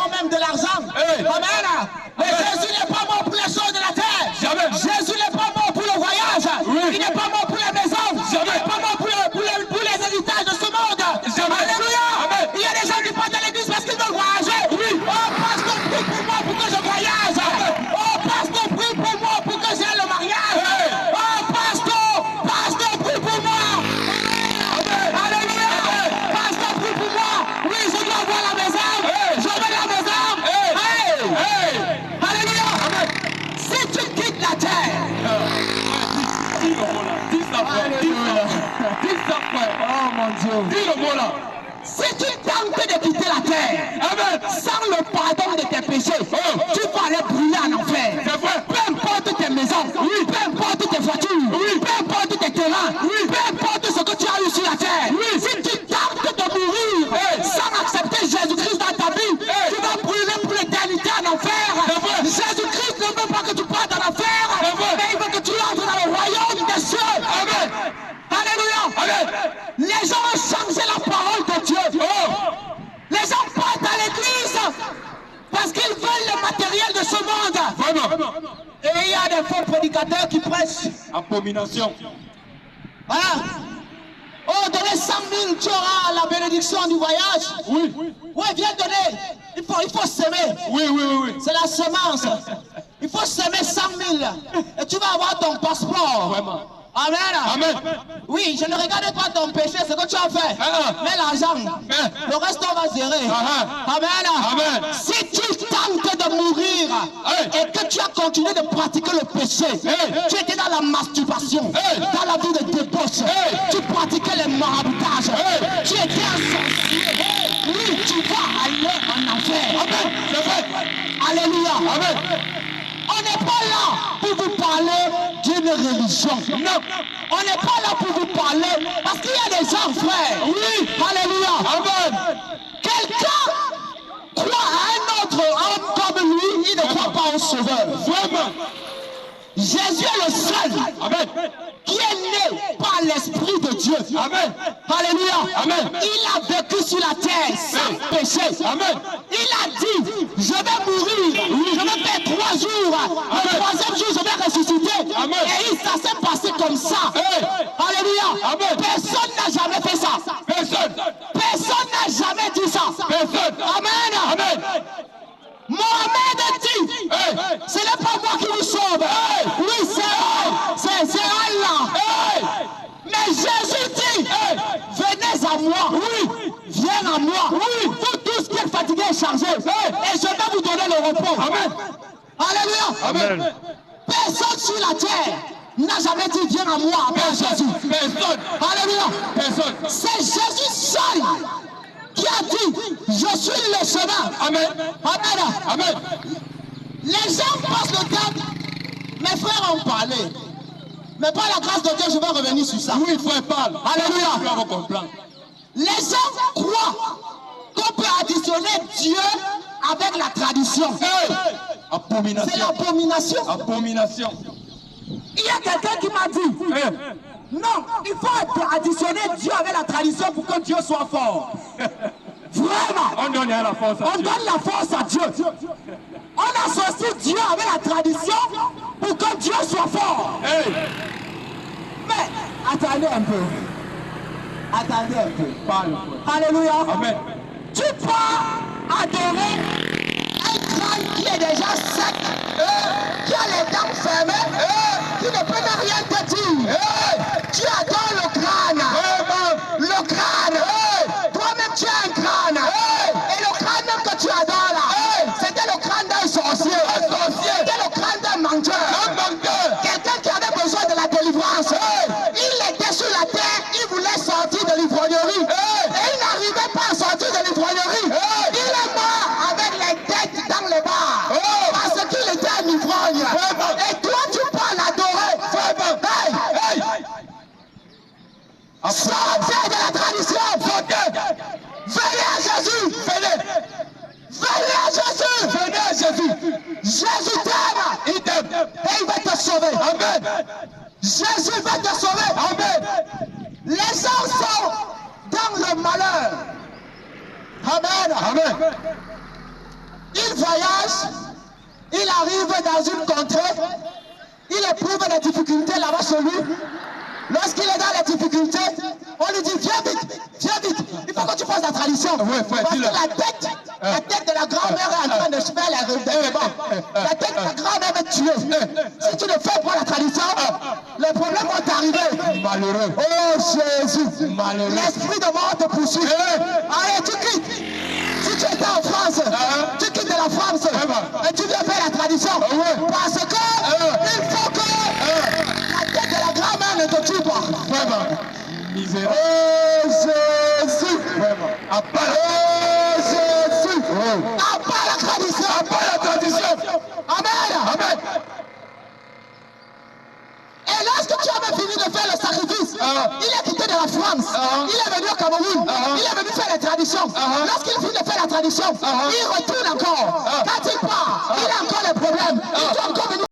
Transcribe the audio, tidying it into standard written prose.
même de l'argent. Amen. Mais Jésus n'est pas mort pour les choses de la terre. Jamais. Jésus n'est pas mort pour le voyage. Oui. Il n'est pas mort pour les maisons. Jamais. Il n'est pas mort pour les héritages de ce monde. Jamais. Alléluia. Amen. Il y a des gens qui partent de l'église parce qu'ils veulent voyager. Oui. Oh, pasteur, prie pour moi pour que je voyage. Amen. Oh, pasteur, prie pour moi pour que j'aie le mariage. Amen. Oh, pasteur, prie pour moi. Amen. Alléluia. Amen. Pasteur, prie pour moi. Oui, je dois voir la maison. Je veux la maison. Alléluia. Amen. Si tu quittes la terre, dis ça, frère. Oh mon Dieu. Dis le mot là. Si tu tentes de quitter la terre, amen, sans le pardon de tes péchés, tu vas aller brûler en enfer. Peu importe tes maisons, oui, peu importe tes voitures, oui, peu importe tes terrains, oui, peu importe ce que tu as eu sur la terre, oui, si tu tentes de mourir sans accepter Jésus-Christ dans ta vie, tu vas brûler pour l'éternité en enfer. Jésus-Christ ne veut pas que tu partes en enfer, mais il veut que tu entres dans le royaume des cieux. Amen. Alléluia. Amen. Les gens ont changé la parole de Dieu. Les gens partent à l'église parce qu'ils veulent le matériel de ce monde. Vraiment. Et il y a des faux prédicateurs qui prêchent. Abomination. Voilà. Oh, donner 100 000, tu auras la bénédiction du voyage. Oui. Oui, viens donner. Il faut s'aimer. Oui. C'est la semence. Il faut s'aimer 100 000. Et tu vas avoir ton passeport. Vraiment. Amen. Amen. Oui, je ne regarde pas ton péché, ce que tu as fait. Mais l'argent, le reste on va gérer. Amen. Amen. Si tu tentes de mourir et que tu as continué de pratiquer le péché, tu étais dans la masturbation, dans la vie de débauche, tu pratiquais les maraboutages, tu étais un sorcier. Oui, tu vas aller en enfer. Amen. C'est vrai. Alléluia. Amen. On n'est pas là pour vous parler d'une religion. Non. On n'est pas là pour vous parler parce qu'il y a des gens, frère. Oui. Alléluia. Amen. Quelqu'un croit à un autre homme comme lui, il ne croit pas au Sauveur. Vraiment. Jésus est le seul. Amen. Qui est né par l'Esprit de Dieu. Amen. Alléluia. Amen. Il a vécu sur la terre sans péché. Amen. Il a dit, je vais mourir, je vais faire 3 jours. Le 3e jour, je vais ressusciter. Amen. Et ça s'est passé comme ça. Alléluia. Amen. Personne n'a jamais fait ça. Personne. Personne n'a jamais dit ça. Personne. Amen. Amen. Mohamed dit, ce n'est pas moi qui vous sauve. Oui, c'est Allah. Mais Jésus dit, venez à moi. Oui, viens à moi. Oui, vous tous qui êtes fatigués et chargés. Et je vais vous donner le repos. Amen. Alléluia. Amen. Personne sur la terre n'a jamais dit, viens à moi après Jésus. Personne. Alléluia. Personne. C'est Jésus seul qui a dit, je suis le chemin. Amen. Amen. Amen. Les gens passent le temps, mes frères ont parlé. Mais par la grâce de Dieu, je vais revenir sur ça. Oui, frère, parle. Alléluia. Les gens croient qu'on peut additionner Dieu avec la tradition. Abomination. C'est l'abomination. Abomination. Il y a quelqu'un qui m'a dit, non, il faut additionner Dieu avec la tradition pour que Dieu soit fort. Vraiment. On donne la force à Dieu. On donne la force à Dieu. On associe Dieu avec la tradition pour que Dieu soit fort. Mais attendez un peu. Attendez un peu. Parle. Alléluia. Amen. Tu peux adorer un crâne qui est déjà sec, qui a les dents fermées, qui ne peut rien te dire. Tu adores le crâne. Le crâne. Toi-même tu as un crâne. Et le crâne même que tu adores là, c'était le crâne d'un sorcier. C'était le crâne d'un menteur. Quelqu'un qui avait besoin de la délivrance. Il était sur la terre, il voulait sortir de l'ivrognerie. Et il n'arrivait pas à sortir de l'ivrognerie. Il est mort avec les têtes dans les bars. Parce qu'il était un ivrogne. Et toi tu peux l'adorer. Sortez de la tradition. Venez à Jésus. Venez à Jésus. Venez à Jésus. Jésus t'aime. Il t'aime. Et il va te sauver. Amen. Jésus va te sauver. Amen. Les gens sont dans le malheur. Amen. Amen. voyage, il arrive dans une contrée, il éprouve des difficultés là-bas chez lui. Lorsqu'il est dans les difficultés, on lui dit viens vite, il faut que tu fasses la tradition. Parce que la tête de la grand-mère est en train de se faire les débats. La tête de la grand-mère va te tuer. Si tu ne fais pas la tradition, les problèmes vont t'arriver. Malheureux. Oh Jésus. Malheureux. L'esprit de mort te poursuit. Allez, tu quittes. Si tu étais en France, tu quittes la France et tu viens faire la tradition. Parce que il faut que la tête de la grand-mère ne te tue pas. Vraiment. Misérable. Oh Jésus. Vraiment. Oh Jésus. À part la tradition. À part la tradition. Amen. Amen. Et lorsque tu as fini de faire le sacrifice, il est quitté de la France, il est venu au Cameroun, il est venu faire la tradition. Lorsqu'il finit de faire la tradition, il retourne encore. Quand il part, il a encore les problèmes. Il doit encore venir.